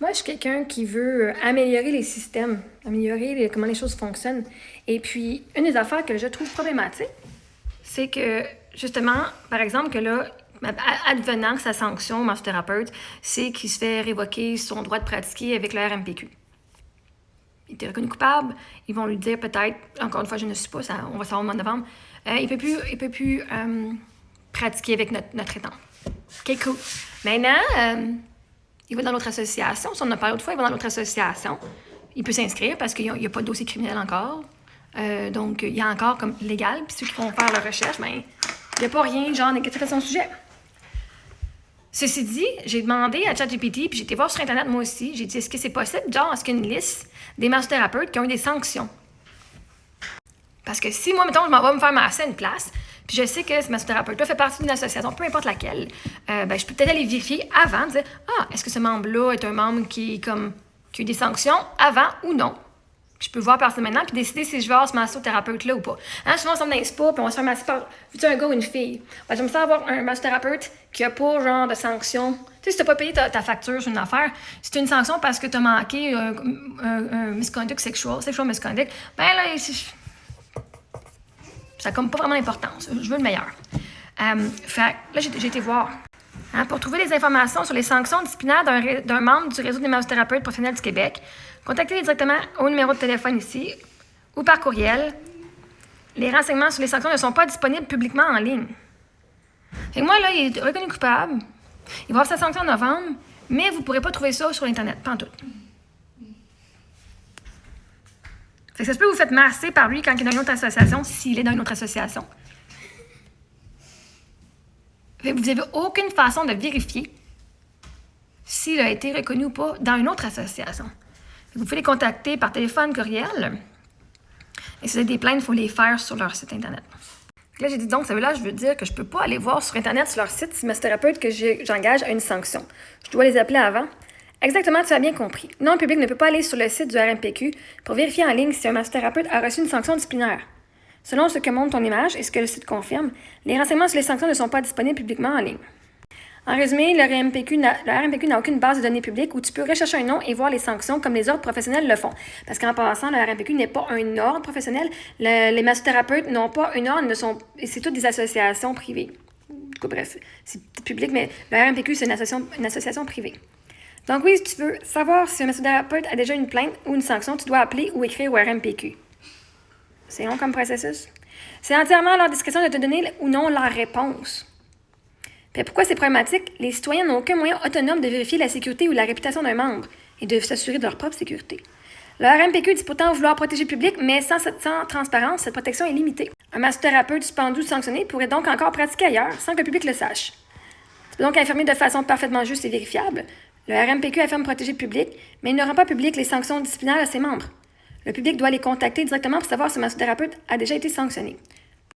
Moi, je suis quelqu'un qui veut améliorer les systèmes, comment les choses fonctionnent. Et puis, une des affaires que je trouve problématique, c'est que, justement, par exemple, que là, advenant que sa sanction, massothérapeute, c'est qu'il se fait révoquer son droit de pratiquer avec le RMPQ. Il était reconnu coupable, ils vont lui dire peut-être, encore une fois, je ne suis pas, on va savoir au mois de novembre, il peut plus pratiquer avec notre traitant. OK, cool. Maintenant, il va dans l'autre association. Si on en a parlé l'autre fois, il va dans l'autre association. Il peut s'inscrire parce qu'il n'y a pas de dossier criminel encore. Donc, il y a encore comme légal. Puis ceux qui vont faire leur recherche, ben, il n'y a pas rien, genre, négatif à son sujet. Ceci dit, j'ai demandé à ChatGPT, puis j'ai été voir sur Internet moi aussi. J'ai dit, est-ce que c'est possible, genre, est-ce qu'il y a une liste des massothérapeutes qui ont eu des sanctions? Parce que si moi, mettons, je m'en vais me faire masser à une place, puis je sais que ce massothérapeute-là fait partie d'une association, peu importe laquelle, ben, je peux peut-être aller vérifier avant, dire, est-ce que ce membre-là est un membre qui a eu des sanctions avant ou non? Puis je peux voir personne maintenant, puis décider si je vais avoir ce massothérapeute-là ou pas. Hein, souvent, on s'en va dans un spa, puis on va se faire masser par, vu-tu, un gars ou une fille? Ben, j'aime ça avoir un massothérapeute qui a pas, genre, de sanctions. Tu sais, si t'as pas payé ta facture sur une affaire, si t'as une sanction parce que t'as manqué un misconduct sexual misconduct, ben là, ça n'a comme pas vraiment d'importance. Je veux le meilleur. Fait là, j'ai été voir. Hein, pour trouver des informations sur les sanctions disciplinaires d'un membre du réseau des massothérapeutes professionnels du Québec, contactez directement au numéro de téléphone ici ou par courriel. Les renseignements sur les sanctions ne sont pas disponibles publiquement en ligne. Fait que moi, là, il est reconnu coupable. Il va avoir sa sanction en novembre, mais vous ne pourrez pas trouver ça sur Internet, pas en tout. Fait que ça se peut que vous faites masser par lui quand il est dans une autre association, s'il est dans une autre association. Fait que vous n'avez aucune façon de vérifier s'il a été reconnu ou pas dans une autre association. Vous pouvez les contacter par téléphone, courriel. Et si vous avez des plaintes, il faut les faire sur leur site Internet. Là, j'ai dit donc, ça veut dire que je ne peux pas aller voir sur Internet, sur leur site, si massothérapeute que j'engage a une sanction. Je dois les appeler avant. Exactement, tu as bien compris. Non, le public ne peut pas aller sur le site du RMPQ pour vérifier en ligne si un massothérapeute a reçu une sanction disciplinaire. Selon ce que montre ton image et ce que le site confirme, les renseignements sur les sanctions ne sont pas disponibles publiquement en ligne. En résumé, le RMPQ n'a aucune base de données publique où tu peux rechercher un nom et voir les sanctions comme les ordres professionnels le font. Parce qu'en passant, le RMPQ n'est pas un ordre professionnel. Les massothérapeutes n'ont pas un ordre, c'est toutes des associations privées. En tout cas, bref, c'est public, mais le RMPQ, c'est une association privée. Donc oui, si tu veux savoir si un massothérapeute a déjà une plainte ou une sanction, tu dois appeler ou écrire au RMPQ. C'est long comme processus. C'est entièrement à leur discrétion de te donner ou non la réponse. Puis pourquoi c'est problématique? Les citoyens n'ont aucun moyen autonome de vérifier la sécurité ou la réputation d'un membre et de s'assurer de leur propre sécurité. Le RMPQ dit pourtant vouloir protéger le public, mais sans transparence, cette protection est limitée. Un massothérapeute suspendu ou sanctionné pourrait donc encore pratiquer ailleurs sans que le public le sache. Tu peux donc affirmer de façon parfaitement juste et vérifiable. Le RMPQ affirme protéger le public, mais il ne rend pas public les sanctions disciplinaires à ses membres. Le public doit les contacter directement pour savoir si le massothérapeute a déjà été sanctionné.